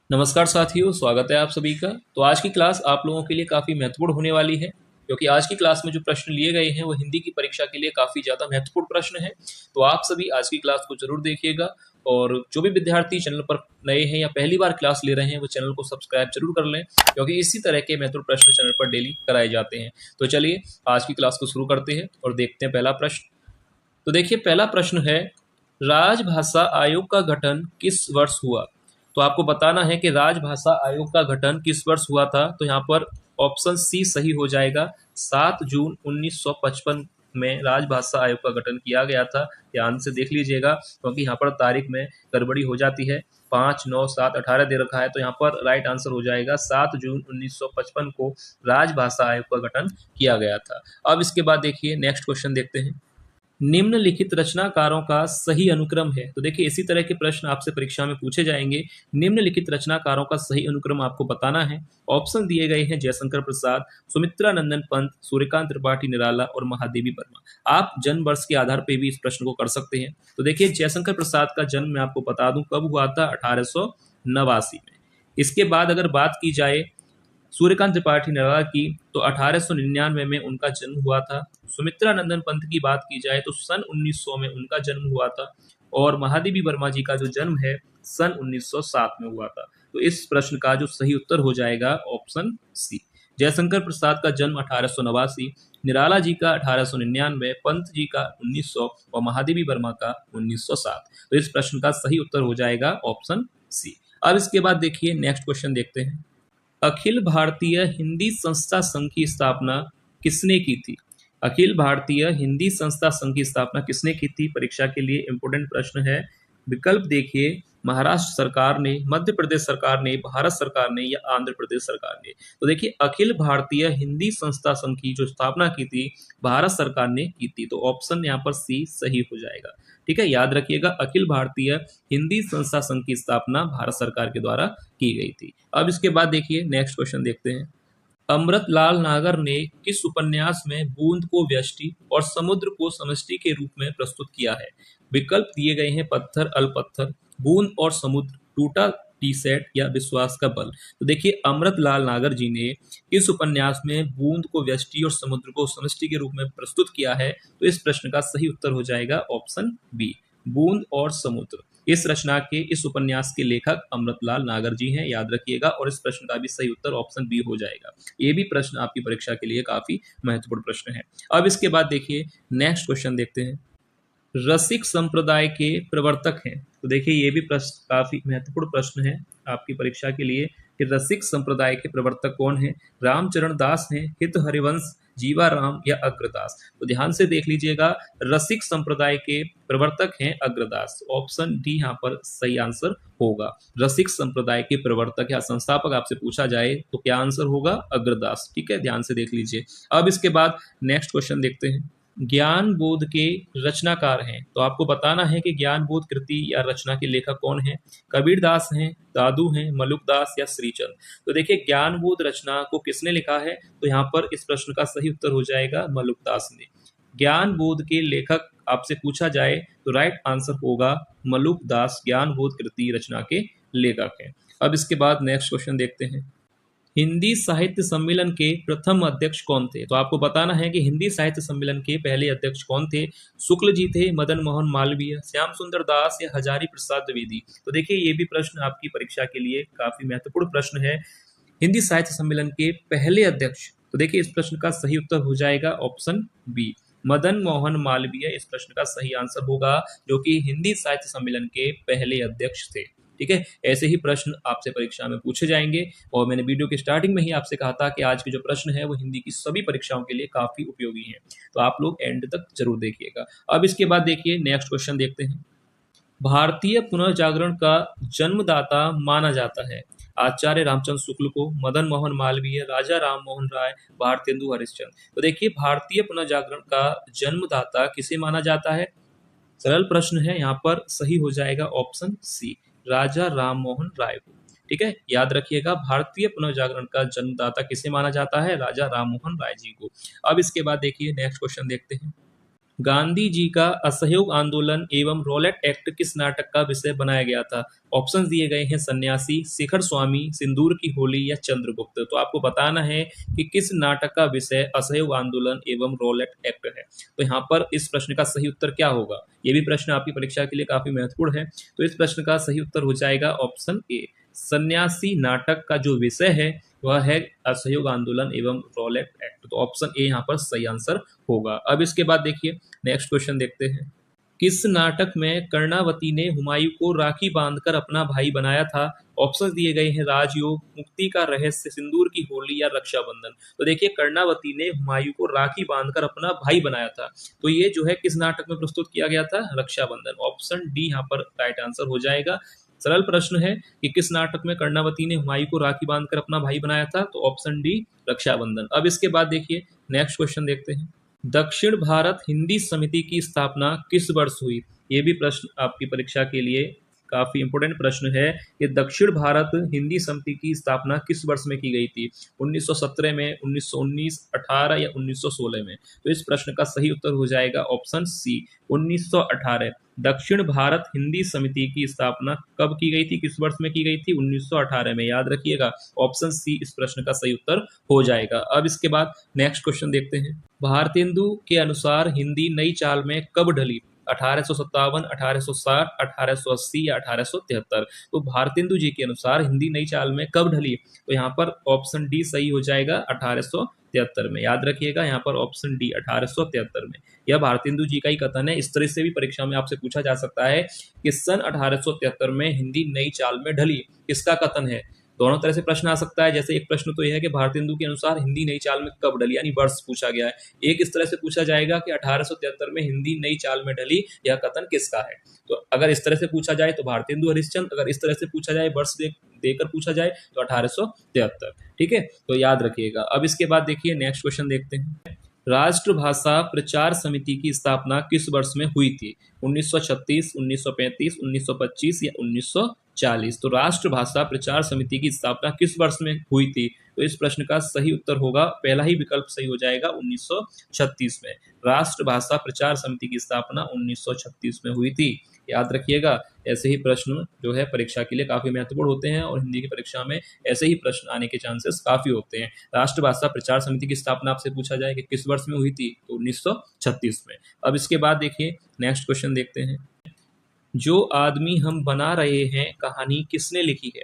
नमस्कार साथियों, स्वागत है आप सभी का। तो आज की क्लास आप लोगों के लिए काफ़ी महत्वपूर्ण होने वाली है, क्योंकि आज की क्लास में जो प्रश्न लिए गए हैं वो हिंदी की परीक्षा के लिए काफ़ी ज़्यादा महत्वपूर्ण प्रश्न हैं। तो आप सभी आज की क्लास को ज़रूर देखिएगा, और जो भी विद्यार्थी चैनल पर नए हैं या पहली बार क्लास ले रहे हैं वो चैनल को सब्सक्राइब जरूर कर लें, क्योंकि इसी तरह के महत्वपूर्ण प्रश्न चैनल पर डेली कराए जाते हैं। तो चलिए आज की क्लास को शुरू करते हैं और देखते हैं पहला प्रश्न। तो देखिए, पहला प्रश्न है, राजभाषा आयोग का गठन किस वर्ष हुआ? तो आपको बताना है कि राजभाषा आयोग का गठन किस वर्ष हुआ था। तो यहाँ पर ऑप्शन सी सही हो जाएगा। 7 जून 1955 में राजभाषा आयोग का गठन किया गया था। ध्यान से देख लीजिएगा, क्योंकि यहाँ पर तारीख में गड़बड़ी हो जाती है। 5, 9, 7, 18 दे रखा है, तो यहाँ पर राइट आंसर हो जाएगा 7 जून 1955 को राजभाषा आयोग का गठन किया गया था। अब इसके बाद देखिए नेक्स्ट क्वेश्चन देखते हैं। निम्नलिखित रचनाकारों का सही अनुक्रम है। तो देखिए, इसी तरह के प्रश्न आपसे परीक्षा में पूछे जाएंगे। निम्नलिखित रचनाकारों का सही अनुक्रम आपको बताना है। ऑप्शन दिए गए हैं जयशंकर प्रसाद, सुमित्रा नंदन पंत, सूर्यकांत त्रिपाठी निराला और महादेवी वर्मा। आप जन्म वर्ष के आधार पर भी इस प्रश्न को कर सकते हैं। तो देखिए, जयशंकर प्रसाद का जन्म मैं आपको बता दूं कब हुआ था, 1889 में। इसके बाद अगर बात की जाए सूर्यकांत त्रिपाठी निराला की, तो 1899 में उनका जन्म हुआ था। सुमित्रा नंदन पंत की बात की जाए तो सन 1900 में उनका जन्म हुआ था। और महादेवी वर्मा जी का जो जन्म है सन 1907 में हुआ था। तो इस प्रश्न का जो सही उत्तर हो जाएगा ऑप्शन सी। जयशंकर प्रसाद का जन्म 1889, निराला जी का 1899, पंत जी का 1900 और महादेवी वर्मा का 1907। तो इस प्रश्न का सही उत्तर हो जाएगा ऑप्शन सी। अब इसके बाद देखिए नेक्स्ट क्वेश्चन देखते हैं। अखिल भारतीय हिंदी संस्था संघ की स्थापना किसने की थी? अखिल भारतीय हिंदी संस्था संघ की स्थापना किसने की थी? परीक्षा के लिए इंपोर्टेंट प्रश्न है। विकल्प देखिए, महाराष्ट्र सरकार ने, मध्य प्रदेश सरकार ने, भारत सरकार ने या आंध्र प्रदेश सरकार ने। तो देखिए, अखिल भारतीय हिंदी संस्था संघ की जो स्थापना की थी भारत सरकार ने की थी। तो ऑप्शन यहाँ पर सी सही हो जाएगा। ठीक है, याद रखिएगा, अखिल भारतीय हिंदी संस्था संघ की स्थापना भारत सरकार के द्वारा की गई थी। अब इसके बाद देखिए नेक्स्ट क्वेश्चन देखते हैं। अमृतलाल नागर ने किस उपन्यास में बूंद को व्यष्टि और समुद्र को समष्टि के रूप में प्रस्तुत किया है? विकल्प दिए गए हैं, पत्थर अलपत्थर, बूंद और समुद्र, टूटा टी सेट या विश्वास का बल। तो देखिए, अमृतलाल नागर जी ने इस उपन्यास में बूंद को व्यष्टि और समुद्र को समष्टि के रूप में प्रस्तुत किया है। तो इस प्रश्न का सही उत्तर हो जाएगा ऑप्शन बी, बूंद और समुद्र। इस रचना के, इस उपन्यास के लेखक अमृतलाल नागर जी हैं, याद रखिएगा। और इस प्रश्न का भी सही उत्तर ऑप्शन बी हो जाएगा। ये भी प्रश्न आपकी परीक्षा के लिए काफी महत्वपूर्ण प्रश्न है। अब इसके बाद देखिए नेक्स्ट क्वेश्चन देखते हैं। रसिक संप्रदाय के प्रवर्तक हैं। तो देखिए, ये भी प्रश्न काफी महत्वपूर्ण प्रश्न है आपकी परीक्षा के लिए कि रसिक संप्रदाय के प्रवर्तक कौन हैं? रामचरण दास हैं, हित हरिवंश, जीवाराम या अग्रदास। तो ध्यान से देख लीजिएगा, रसिक संप्रदाय के प्रवर्तक हैं अग्रदास। ऑप्शन डी यहाँ पर सही आंसर होगा। रसिक संप्रदाय के प्रवर्तक या संस्थापक आपसे पूछा जाए तो क्या आंसर होगा? अग्रदास। ठीक है, ध्यान से देख लीजिए। अब इसके बाद नेक्स्ट क्वेश्चन देखते हैं। ज्ञान बोध के रचनाकार हैं। तो आपको बताना है कि ज्ञान बोध कृति या रचना के लेखक कौन हैं? कबीरदास हैं, दादू हैं, मलुकदास या श्रीचंद। तो देखिए, ज्ञान बोध रचना को किसने लिखा है? तो यहाँ पर इस प्रश्न का सही उत्तर हो जाएगा मलुकदास ने। ज्ञान बोध के लेखक आपसे पूछा जाए तो राइट आंसर होगा मलुकदास, ज्ञान बोध कृति रचना के लेखक हैं। अब इसके बाद नेक्स्ट क्वेश्चन देखते हैं। हिंदी साहित्य सम्मेलन के प्रथम अध्यक्ष कौन थे? तो आपको बताना है कि हिंदी साहित्य सम्मेलन के पहले अध्यक्ष कौन थे? शुक्ल जी थे, मदन मोहन मालवीय, श्याम सुंदर दास या हजारी प्रसाद द्विवेदी। तो देखिए, ये भी प्रश्न आपकी परीक्षा के लिए काफी महत्वपूर्ण प्रश्न है। हिंदी साहित्य सम्मेलन के पहले अध्यक्ष, तो देखिए इस प्रश्न का सही उत्तर हो जाएगा ऑप्शन बी, मदन मोहन मालवीय। इस प्रश्न का सही आंसर होगा, जो कि हिंदी साहित्य सम्मेलन के पहले अध्यक्ष थे। ठीक है, ऐसे ही प्रश्न आपसे परीक्षा में पूछे जाएंगे। और मैंने वीडियो के स्टार्टिंग में ही आपसे कहा था कि आज के जो प्रश्न है वो हिंदी की सभी परीक्षाओं के लिए काफी उपयोगी हैं, तो आप लोग एंड तक जरूर देखिएगा। अब इसके बाद देखिए नेक्स्ट क्वेश्चन देखते हैं। भारतीय पुनर्जागरण का जन्मदाता माना जाता है आचार्य रामचंद्र शुक्ल को, मदन मोहन मालवीय, राजा राम मोहन राय, भारतेंदु हरिश्चंद्र। तो देखिए, भारतीय पुनर्जागरण का जन्मदाता किसे माना जाता है? सरल प्रश्न है, यहाँ पर सही हो जाएगा ऑप्शन सी, राजा राम मोहन राय को। ठीक है, याद रखिएगा, भारतीय पुनर्जागरण का जन्मदाता किसे माना जाता है? राजा राम मोहन राय जी को। अब इसके बाद देखिए नेक्स्ट क्वेश्चन देखते हैं। गांधी जी का असहयोग आंदोलन एवं रॉलेट एक्ट किस नाटक का विषय बनाया गया था? ऑप्शंस दिए गए हैं सन्यासी, शिखर स्वामी, सिंदूर की होली या चंद्रगुप्त। तो आपको बताना है कि किस नाटक का विषय असहयोग आंदोलन एवं रॉलेट एक्ट है। तो यहाँ पर इस प्रश्न का सही उत्तर क्या होगा? ये भी प्रश्न आपकी परीक्षा के लिए काफी महत्वपूर्ण है। तो इस प्रश्न का सही उत्तर हो जाएगा ऑप्शन ए। सन्यासी नाटक का जो विषय है वह है असहयोग आंदोलन एवं रॉलेट एक्ट। तो ऑप्शन ए यहाँ पर सही आंसर होगा। अब इसके बाद देखिए नेक्स्ट क्वेश्चन देखते हैं। किस नाटक में कर्णावती ने हुमायूं को राखी बांधकर अपना भाई बनाया था? ऑप्शन दिए गए हैं राजयोग, मुक्ति का रहस्य, सिंदूर की होली या रक्षाबंधन। तो देखिए कर्णावती ने हुमायूं को राखी बांधकर अपना भाई बनाया था। तो ये जो है किस नाटक में प्रस्तुत किया गया था? रक्षाबंधन। ऑप्शन डी यहाँ पर राइट आंसर हो जाएगा। सरल प्रश्न है कि किस नाटक में कर्णावती ने हुमायूं को राखी बांधकर अपना भाई बनाया था? तो ऑप्शन डी रक्षाबंधन। अब इसके बाद देखिए नेक्स्ट क्वेश्चन देखते हैं। दक्षिण भारत हिंदी समिति की स्थापना किस वर्ष हुई? ये भी प्रश्न आपकी परीक्षा के लिए काफी इंपोर्टेंट प्रश्न है कि दक्षिण भारत हिंदी समिति की स्थापना किस वर्ष में की गई थी? 1917 में, 1919, 18 या 1916 में? तो इस प्रश्न का सही उत्तर हो जाएगा ऑप्शन सी 1918। दक्षिण भारत हिंदी समिति की स्थापना कब की गई थी, किस वर्ष में की गई थी? 1918 में। याद रखिएगा ऑप्शन सी इस प्रश्न का सही उत्तर हो जाएगा। अब इसके बाद नेक्स्ट क्वेश्चन देखते हैं। भारतेंदु के अनुसार हिंदी नई चाल में कब ढली? 1857, 1860, 1880 या 1873? तो भारतेंदु जी के अनुसार हिंदी नई चाल में कब ढली? तो यहाँ पर ऑप्शन डी सही हो जाएगा 1873 में। याद रखिएगा यहाँ पर ऑप्शन डी 1873 में। यह भारतेंदु जी का ही कथन है। इस तरह से भी परीक्षा में आपसे पूछा जा सकता है कि सन 1873 में हिंदी नई चाल में ढली, किसका कथन है? दोनों तरह से प्रश्न आ सकता है। जैसे एक प्रश्न तो यह है कि भारतेंदु के अनुसार हिंदी नई चाल में कब ढली, यानी वर्ष पूछा गया है। एक इस तरह से पूछा जाएगा कि 1873 में हिंदी नई चाल में ढली, यह कथन किसका है? तो अगर इस तरह से पूछा जाए तो भारतेंदु हरिश्चंद्र, अगर इस तरह से पूछा जाए वर्ष देकर पूछा जाए तो 1873। ठीक है, तो याद रखिएगा। अब इसके बाद देखिए नेक्स्ट क्वेश्चन देखते हैं। राष्ट्रभाषा प्रचार समिति की स्थापना किस वर्ष में हुई थी? 1936, 1935, 1925 या 1940? तो राष्ट्रभाषा प्रचार समिति की स्थापना किस वर्ष में हुई थी? तो इस प्रश्न का सही उत्तर होगा, पहला ही विकल्प सही हो जाएगा, 1936 में। राष्ट्रभाषा प्रचार समिति की स्थापना 1936 में हुई थी। याद रखिएगा ऐसे ही प्रश्न जो है परीक्षा के लिए काफी महत्वपूर्ण होते हैं और हिंदी की परीक्षा में ऐसे ही प्रश्न आने के चांसेस काफी होते हैं। राष्ट्रभाषा प्रचार समिति की स्थापना आपसे पूछा जाए कि किस वर्ष में हुई थी, तो 1936 में। अब इसके बाद देखिए नेक्स्ट क्वेश्चन देखते हैं। जो आदमी हम बना रहे हैं कहानी किसने लिखी है?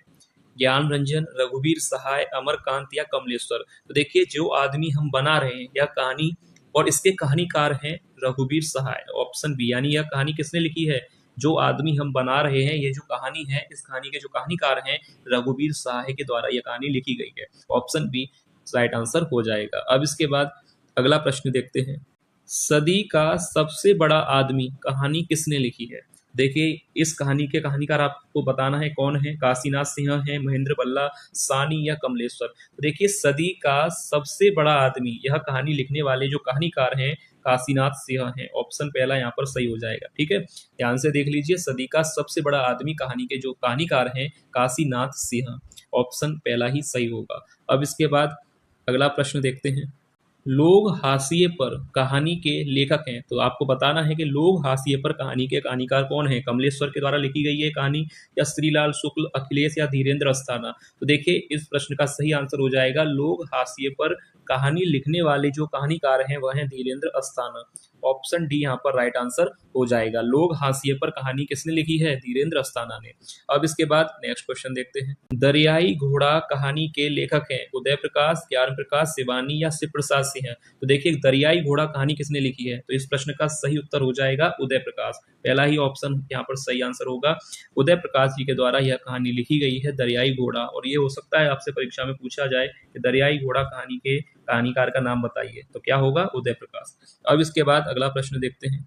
ज्ञान रंजन, रघुवीर सहाय, अमरकांत या कमलेश्वर? तो देखिए जो आदमी हम बना रहे हैं यह कहानी और इसके कहानीकार हैं रघुवीर सहाय। ऑप्शन बी, यानी यह कहानी किसने लिखी है? जो आदमी हम बना रहे हैं, ये जो कहानी है, इस कहानी के जो कहानीकार हैं रघुवीर सहाय के द्वारा यह कहानी लिखी गई है। ऑप्शन बी राइट आंसर हो जाएगा। अब इसके बाद अगला प्रश्न देखते हैं। सदी का सबसे बड़ा आदमी कहानी किसने लिखी है? देखिए इस कहानी के कहानीकार आपको बताना है कौन है। काशीनाथ सिंह है, महेंद्र बल्ला, सानी या कमलेश्वर? तो देखिए सदी का सबसे बड़ा आदमी, यह कहानी लिखने वाले जो कहानीकार हैं काशीनाथ सिंह हैं। ऑप्शन पहला यहाँ पर सही हो जाएगा। ठीक है, ध्यान से देख लीजिए, सदी का सबसे बड़ा आदमी कहानी के जो कहानीकार हैं काशीनाथ सिंह। ऑप्शन पहला ही सही होगा। अब इसके बाद अगला प्रश्न देखते हैं। लोग हाशिए पर कहानी के लेखक हैं, तो आपको बताना है कि लोग हाशिए पर कहानी के कहानीकार कौन है? कमलेश्वर के द्वारा लिखी गई है कहानी, या श्रीलाल शुक्ल, अखिलेश या धीरेन्द्र अस्थाना? तो देखिए इस प्रश्न का सही आंसर हो जाएगा लोग हाशिए पर कहानी लिखने वाले जो कहानीकार हैं वह हैं धीरेन्द्र अस्थाना। ऑप्शन डी यहाँ पर राइट आंसर हो जाएगा। लोग हाशिए पर कहानी किसने लिखी है? धीरेन्द्र अस्थाना ने। अब इसके बाद नेक्स्ट क्वेश्चन देखते हैं। दरियाई घोड़ा कहानी के लेखक हैं उदय प्रकाश, ज्ञान प्रकाश, शिवानी या शिव प्रसाद सिंह? तो देखिए दरियाई घोड़ा कहानी किसने लिखी है? तो इस प्रश्न का सही उत्तर हो जाएगा उदय प्रकाश। पहला ही ऑप्शन यहाँ पर सही आंसर होगा। उदय प्रकाश जी के द्वारा यह कहानी लिखी गई है दरियाई घोड़ा। और ये हो सकता है आपसे परीक्षा में पूछा जाए कि दरियाई घोड़ा कहानी के कहानीकार का नाम बताइए, तो क्या होगा? उदय प्रकाश। अब इसके बाद अगला प्रश्न देखते हैं।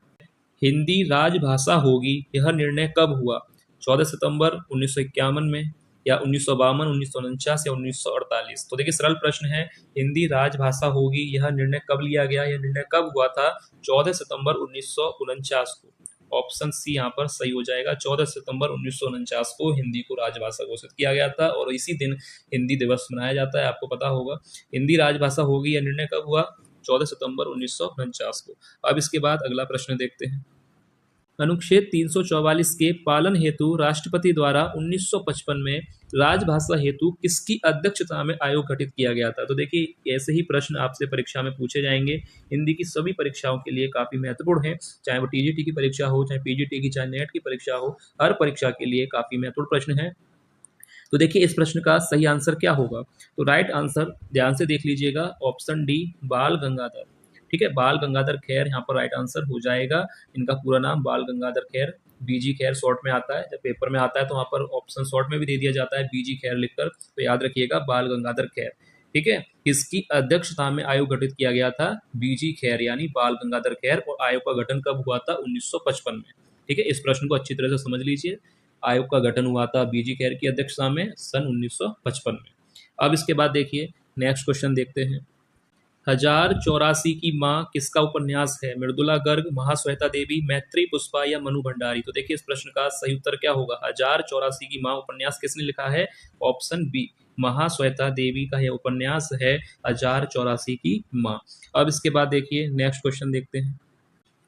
हिंदी राजभाषा होगी यह निर्णय कब हुआ? 14 सितंबर 1951 में, या 1952, 1949 या 1948? तो देखिए सरल प्रश्न है, हिंदी राजभाषा होगी यह निर्णय कब लिया गया? यह निर्णय कब हुआ था? 14 सितंबर 1949 को। ऑप्शन सी यहाँ पर सही हो जाएगा। 14 सितंबर 1949 को हिंदी को राजभाषा घोषित किया गया था और इसी दिन हिंदी दिवस मनाया जाता है, आपको पता होगा। हिंदी राजभाषा होगी यह निर्णय कब हुआ? 14 सितंबर 1949 को। अब इसके बाद अगला प्रश्न देखते हैं। अनुच्छेद 344 के पालन हेतु राष्ट्रपति द्वारा 1955 में राजभाषा हेतु किसकी अध्यक्षता में आयोग गठित किया गया था? तो देखिए ऐसे ही प्रश्न आपसे परीक्षा में पूछे जाएंगे। हिंदी की सभी परीक्षाओं के लिए काफी महत्वपूर्ण है, चाहे वो टीजीटी की परीक्षा हो, चाहे पीजीटी की, चाहे नेट की परीक्षा हो, हर परीक्षा के लिए काफी महत्वपूर्ण प्रश्न है। तो देखिए इस प्रश्न का सही आंसर क्या होगा? तो राइट आंसर ध्यान से देख लीजिएगा, ऑप्शन डी बाल गंगाधर। ठीक है, बाल गंगाधर खैर यहाँ पर राइट आंसर हो जाएगा। इनका पूरा नाम बाल गंगाधर खैर, बीजी खैर शॉर्ट में आता है। जब पेपर में आता है तो वहाँ पर ऑप्शन शॉर्ट में भी दे दिया जाता है बीजी खैर लिखकर, तो याद रखिएगा बाल गंगाधर खैर। ठीक है, किसकी अध्यक्षता में आयोग गठित किया गया था? बीजी खैर यानी बाल गंगाधर खैर। और आयोग का गठन कब हुआ था? 1955 में। ठीक है, इस प्रश्न को अच्छी तरह से समझ लीजिए। आयोग का गठन हुआ था बीजी खैर की अध्यक्षता में सन 1955 में। अब इसके बाद देखिए नेक्स्ट क्वेश्चन देखते हैं। 1084 की माँ किसका उपन्यास है? मृदुला गर्ग, महाश्वेता देवी, मैत्री पुष्पा या मनु भंडारी? तो देखिए इस प्रश्न का सही उत्तर क्या होगा? 1084 की माँ उपन्यास किसने लिखा है? ऑप्शन बी महाश्वेता देवी का यह उपन्यास है 1084 की माँ। अब इसके बाद देखिए नेक्स्ट क्वेश्चन देखते हैं।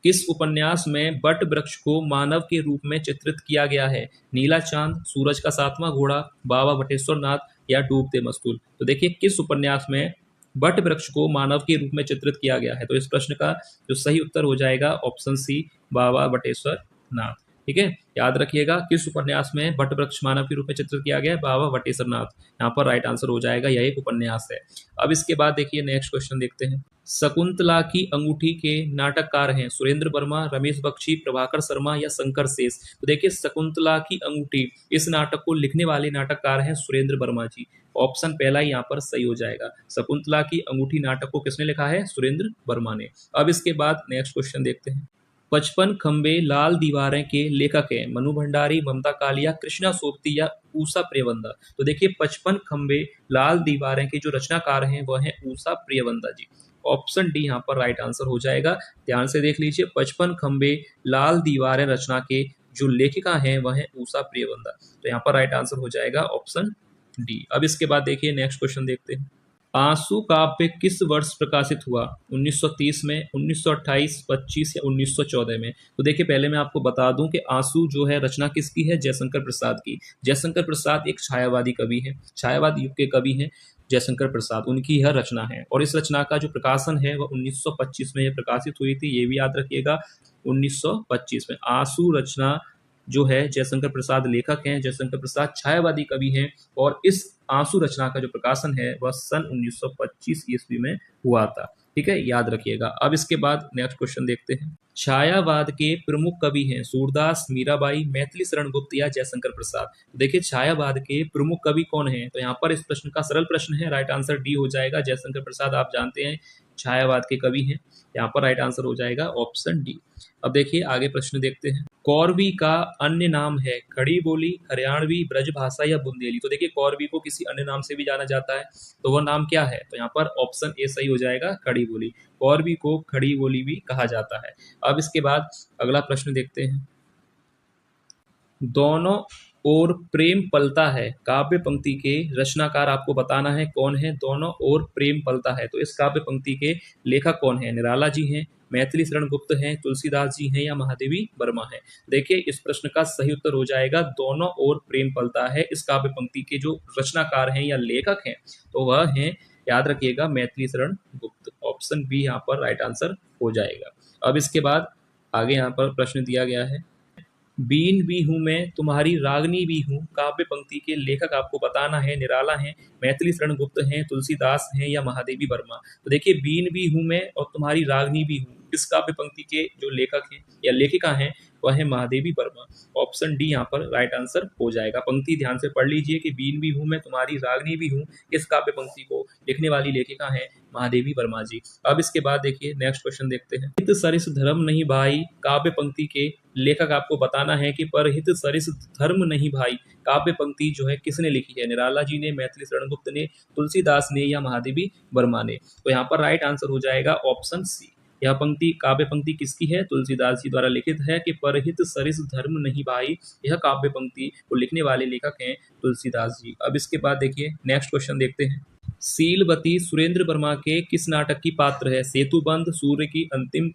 किस उपन्यास में बट वृक्ष को मानव के रूप में चित्रित किया गया है? नीला चांद, सूरज का सातवां घोड़ा, बाबा बटेश्वर नाथ या डूबते मस्तूल? तो देखिए किस उपन्यास में बट वृक्ष को मानव के रूप में चित्रित किया गया है? तो इस प्रश्न का जो सही उत्तर हो जाएगा ऑप्शन सी बाबा बटेश्वर नाथ। ठीक है, याद रखिएगा किस उपन्यास में बट वृक्ष मानव के रूप में चित्रित किया गया है? बाबा बटेश्वर नाथ। यहाँ पर राइट आंसर हो जाएगा, यह एक उपन्यास है। अब इसके बाद देखिए नेक्स्ट क्वेश्चन देखते हैं। शकुंतला की अंगूठी के नाटककार हैं सुरेंद्र वर्मा, रमेश बख्शी, प्रभाकर शर्मा या शंकर शेष? तो देखिए शकुंतला की अंगूठी, इस नाटक को लिखने वाले नाटककार हैं सुरेंद्र वर्मा जी। ऑप्शन पहला यहाँ पर सही हो जाएगा। शकुंतला की अंगूठी नाटक को किसने लिखा है? सुरेंद्र वर्मा ने। अब इसके बाद नेक्स्ट क्वेश्चन देखते हैं। 55 खंबे लाल दीवारें के लेखक हैं मनु भंडारी, ममता कालिया, कृष्णा सोबती या ऊषा प्रियवंदा? तो देखिए 55 खंबे लाल दीवारें के जो रचनाकार हैं वह हैं ऊषा प्रियवंदा जी। ऑप्शन डी यहाँ पर राइट आंसर हो जाएगा। ध्यान से देख लीजिए, 55 खंबे लाल दीवारें रचना के जो लेखिका हैं वह है ऊषा प्रियवंदा। तो यहाँ पर राइट आंसर हो जाएगा ऑप्शन डी। अब इसके बाद देखिए नेक्स्ट क्वेश्चन देखते हैं। आंसू काव्य किस वर्ष प्रकाशित हुआ? 1930 में, 1928, 25 या 1914 में? तो देखिए पहले मैं आपको बता दूं कि आंसू जो है रचना किसकी है? जयशंकर प्रसाद की। जयशंकर प्रसाद एक छायावादी कवि है, छायावाद युग के कवि हैं जयशंकर प्रसाद, उनकी यह रचना है। और इस रचना का जो प्रकाशन है वह 1925 में प्रकाशित हुई थी, ये भी याद रखिएगा 1925 में। आंसू रचना जो है जयशंकर प्रसाद लेखक हैं, जयशंकर प्रसाद छायावादी कवि हैं, और इस आंसू रचना का जो प्रकाशन है वह सन 1925 ईस्वी में हुआ था। ठीक है, याद रखिएगा। अब इसके बाद नेक्स्ट क्वेश्चन देखते हैं। छायावाद के प्रमुख कवि हैं सूरदास, मीराबाई, मैथिली शरण गुप्त या जयशंकर प्रसाद? देखिए छायावाद के प्रमुख कवि कौन हैं? तो यहाँ पर इस प्रश्न का सरल प्रश्न है, राइट आंसर डी हो जाएगा। जयशंकर प्रसाद आप जानते हैं छायावाद के कवि हैं, यहाँ पर राइट आंसर हो जाएगा ऑप्शन डी। अब देखिए आगे प्रश्न देखते हैं। कौरवी का अन्य नाम है खड़ी बोली, हरियाणवी, ब्रजभाषा या बुंदेली? तो देखिए कौरवी को किसी अन्य नाम से भी जाना जाता है, तो वह नाम क्या है? तो यहाँ पर ऑप्शन ए सही हो जाएगा, खड़ी बोली। कौरवी को खड़ी बोली भी कहा जाता है। अब इसके बाद अगला प्रश्न देखते हैं। दोनों ओर प्रेम पलता है काव्य पंक्ति के रचनाकार आपको बताना है कौन है? दोनों ओर प्रेम पलता है, तो इस काव्य पंक्ति के लेखक कौन है? निराला जी हैं, मैथिली शरण गुप्त हैं, तुलसीदास जी हैं या महादेवी वर्मा है? देखिए इस प्रश्न का सही उत्तर हो जाएगा दोनों ओर प्रेम पलता है। इस काव्य पंक्ति के जो रचनाकार हैं या लेखक हैं तो वह हैं, याद रखिएगा, मैथिली शरण गुप्त। ऑप्शन बी यहाँ पर राइट आंसर हो जाएगा। अब इसके बाद आगे यहाँ पर प्रश्न दिया गया है। बीन भी हूँ मैं तुम्हारी रागनी भी हूँ काव्य पंक्ति के लेखक आपको बताना है। निराला हैं, मैथिली शरण गुप्त हैं, तुलसीदास हैं या महादेवी वर्मा? तो देखिए बीन भी हूँ मैं और तुम्हारी रागनी भी हूँ, इस काव्य पंक्ति के जो लेखक हैं या लेखिका हैं वह है महादेवी वर्मा। ऑप्शन डी यहाँ पर राइट आंसर हो जाएगा। पंक्ति ध्यान से पढ़ लीजिए कि बीन भी हूँ मैं तुम्हारी रागनी भी हूँ, इस काव्य पंक्ति को लिखने वाली लेखिका है महादेवी वर्मा जी। अब इसके बाद देखिए नेक्स्ट क्वेश्चन देखते हैं। हित सरिस धर्म नहीं भाई काव्य पंक्ति के लेखक आपको बताना है कि परहित सरिस धर्म नहीं भाई काव्य पंक्ति जो है किसने लिखी है? निराला जी ने, मैथिली शरण गुप्त ने, तुलसीदास ने या महादेवी वर्मा ने? तो यहाँ पर राइट आंसर हो जाएगा ऑप्शन सी। यह पंक्ति काव्य पंक्ति किसकी है? तुलसीदास जी द्वारा लिखित है कि परहित सरिस धर्म नहीं भाई। यह काव्य पंक्ति को लिखने वाले लेखक हैं तुलसीदास जी। अब इसके बाद देखिए नेक्स्ट क्वेश्चन देखते हैं। सीलवती सुरेंद्र वर्मा के किस नाटक की पात्र है? सेतुबंध, सूर्य की अंतिम।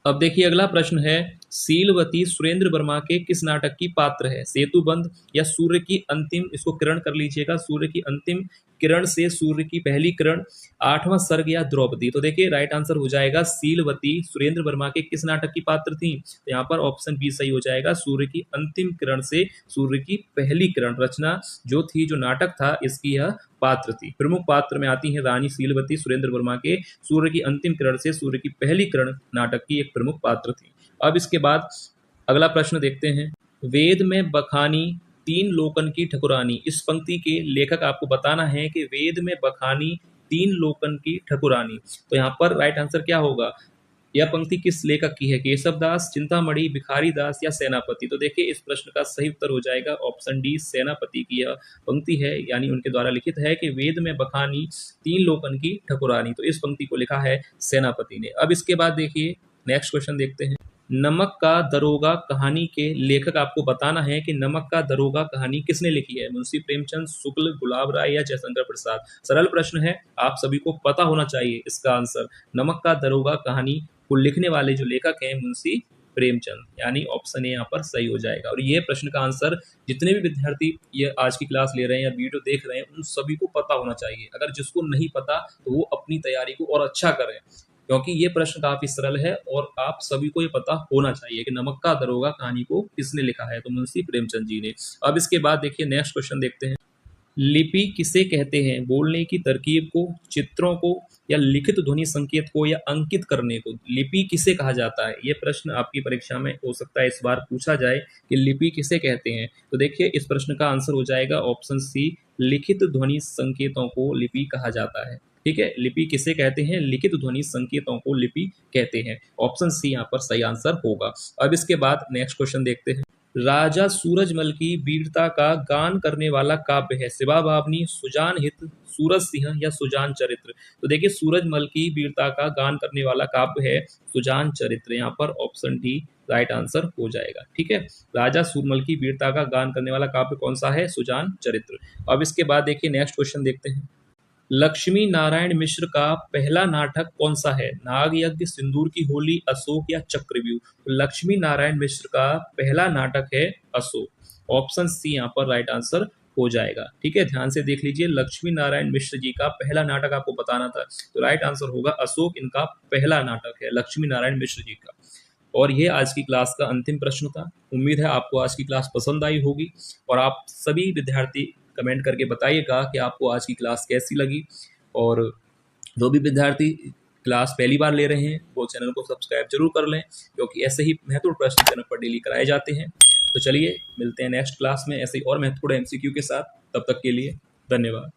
अब देखिए अगला प्रश्न है, सीलवती सुरेंद्र वर्मा के किस नाटक की पात्र है? सेतुबंध या सूर्य की अंतिम, इसको किरण कर लीजिएगा, सूर्य की अंतिम किरण से सूर्य की पहली किरण, आठवां सर्ग या द्रौपदी। तो देखिए राइट आंसर हो जाएगा सीलवती सुरेंद्र वर्मा के किस नाटक की पात्र थी? तो यहाँ पर ऑप्शन बी सही हो जाएगा, सूर्य की अंतिम किरण से सूर्य की पहली किरण। रचना जो थी, जो नाटक था, इसकी यह पात्र थी। प्रमुख पात्र में आती है रानी सीलवती सुरेंद्र वर्मा के सूर्य की अंतिम किरण से सूर्य की पहली किरण नाटक की एक प्रमुख पात्र थी। अब इसके बाद अगला प्रश्न देखते हैं, वेद में बखानी तीन लोकन की ठकुरानी, इस पंक्ति के लेखक आपको बताना है कि वेद में बखानी तीन लोकन की ठकुरानी। तो यहाँ पर राइट आंसर क्या होगा? यह पंक्ति किस लेखक की है? केशवदास, चिंतामणि, भिखारी दास या सेनापति? तो देखिए इस प्रश्न का सही उत्तर हो जाएगा ऑप्शन डी, सेनापति की यह पंक्ति है, यानी उनके द्वारा लिखित है कि वेद में बखानी तीन लोकन की ठकुरानी। तो इस पंक्ति को लिखा है सेनापति ने। अब इसके बाद देखिए नेक्स्ट क्वेश्चन देखते हैं, नमक का दरोगा कहानी के लेखक आपको बताना है कि नमक का दरोगा कहानी किसने लिखी है? मुंशी प्रेमचंद, शुक्ल, गुलाब राय या जयशंकर प्रसाद? सरल प्रश्न है, आप सभी को पता होना चाहिए इसका आंसर। नमक का दरोगा कहानी को लिखने वाले जो लेखक हैं मुंशी प्रेमचंद, यानी ऑप्शन ए यहाँ पर सही हो जाएगा। और ये प्रश्न का आंसर जितने भी विद्यार्थी ये आज की क्लास ले रहे हैं या वीडियो देख रहे हैं, उन सभी को पता होना चाहिए। अगर जिसको नहीं पता तो वो अपनी तैयारी को और अच्छा करें, क्योंकि ये प्रश्न काफी सरल है और आप सभी को ये पता होना चाहिए कि नमक का दरोगा कहानी को किसने लिखा है? तो मुंशी प्रेमचंद जी ने। अब इसके बाद देखिए नेक्स्ट क्वेश्चन देखते हैं, लिपि किसे कहते हैं? बोलने की तरकीब को, चित्रों को या लिखित ध्वनि संकेत को या अंकित करने को? लिपि किसे कहा जाता है? ये प्रश्न आपकी परीक्षा में हो सकता है इस बार पूछा जाए कि लिपि किसे कहते हैं। तो देखिए इस प्रश्न का आंसर हो जाएगा ऑप्शन सी, लिखित ध्वनि संकेतों को लिपि कहा जाता है। ठीक है, लिपि किसे कहते हैं? लिखित ध्वनि संकेतों को लिपि कहते हैं। ऑप्शन सी यहाँ पर सही आंसर होगा। अब इसके बाद नेक्स्ट क्वेश्चन देखते हैं, राजा सूरजमल की वीरता का गान करने वाला काव्य है? शिवा बावनी, सुजान हित, सूरज सिंह या सुजान चरित्र? तो देखिए सूरजमल की वीरता का गान करने वाला काव्य है सुजान चरित्र। यहाँ पर ऑप्शन डी राइट आंसर हो जाएगा। ठीक है, राजा सूरजमल की वीरता का गान करने वाला काव्य कौन सा है? सुजान चरित्र। अब इसके बाद देखिए नेक्स्ट क्वेश्चन देखते हैं, लक्ष्मी नारायण मिश्र का पहला नाटक कौन सा है? नाग यज्ञ, सिंदूर की होली, अशोक या चक्रव्यूह? लक्ष्मी नारायण मिश्र का पहला नाटक है अशोक। ऑप्शन सी यहाँ पर राइट आंसर हो जाएगा। ठीक है, ध्यान से देख लीजिए, लक्ष्मी नारायण मिश्र जी का पहला नाटक आपको बताना था, तो राइट आंसर होगा अशोक, इनका पहला नाटक है लक्ष्मी नारायण मिश्र जी का। और ये आज की क्लास का अंतिम प्रश्न था। उम्मीद है आपको आज की क्लास पसंद आई होगी और आप सभी विद्यार्थी कमेंट करके बताइएगा कि आपको आज की क्लास कैसी लगी। और जो भी विद्यार्थी क्लास पहली बार ले रहे हैं वो चैनल को सब्सक्राइब जरूर कर लें, क्योंकि ऐसे ही महत्वपूर्ण प्रश्न चैनल पर डेली कराए जाते हैं। तो चलिए मिलते हैं नेक्स्ट क्लास में ऐसे ही और महत्वपूर्ण MCQ के साथ। तब तक के लिए धन्यवाद।